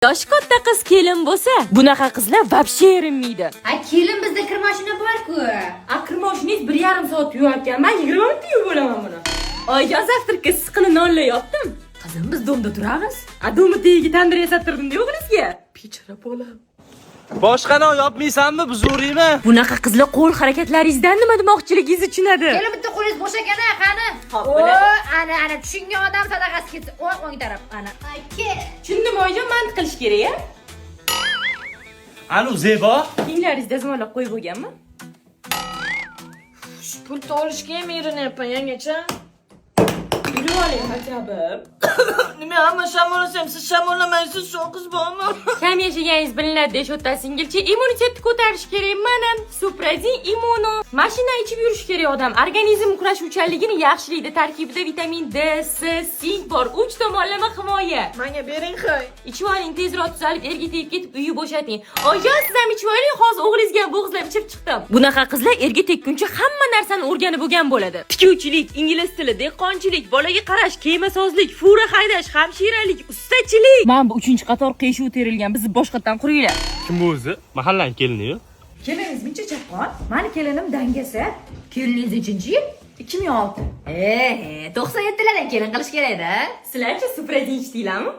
Yoshi katta qiz kelin bo'lsa, bunaqa qizlar вообще erinmaydi. Kelin bizda kir mashina bor-ku. Kir mashinangiz 1,5 soat yuvarkan, men 20 minutda yuvib olaman buni. Oyga zavtrga issiqni nonlayaptim. Qizim, biz domda turamiz. Domni tagiga tandir yasattirdim-da o'g'lingizga. Pechara bolam. Boshqa non yopmaysanmi, buzuriymi? Bunaqa qizlar qo'l harakatlaringizdan nima demoqchiligingizni tushunadi. Kelin bitta qo'lingiz bo'sh ekan-a, qani? Ana tushungan odam sadaqasi ketsin. O'ng taraf, ana. Tushundim, oyijon, mantiq qilish kerak-a? Anu Zebo, Kiyimlaringizni dazmollab qo'yib bo'lganmi? Pul olishga ham erinayapman, yangacha. Yurib oling hajabim. Nima hamma shamolasam, siz shamollamaysiz, shu qiz bormi? Kam yashaganingiz bilinadi desh o'ta singilcha immunitetni ko'tarish kerak. Mana Supradin Immuno. Mashina ichib yurish kerak odam. Organizm kurashuvchanligini yaxshilaydi. Tarkibida vitamin D, C, sink bor. 3 tomonlama himoya. Menga bering xo'y. Ichib oling, tezroq tuzalib, erga tegib ketib uyni bo'shating. Oyijon, siz ham ichib oling, hozir o'g'lingizga ham bo'g'izlab ichib chiqdim. Bunaqa qizlar erga tekkuncha hamma narsani o'rganib bo'lgan bo'ladi. Tikuvchilik, ingliz tili, dehqonchilik, bolaga qarash, kemasozlik, fura haydash, hamshiralik, ustachilik. Men bu 3-qator qiyshuv terilgan, bizni boshqatdan quringlar. kim bu o'zi? Mahallaning kelini-yu. Keliningiz necha chaqqon? Meni kelinim dangasa. Keliningiz nechinchi yil? 2006. 97lardan kelin qilish kerak-da. Sizlarchi Supradin ichdinglarmi?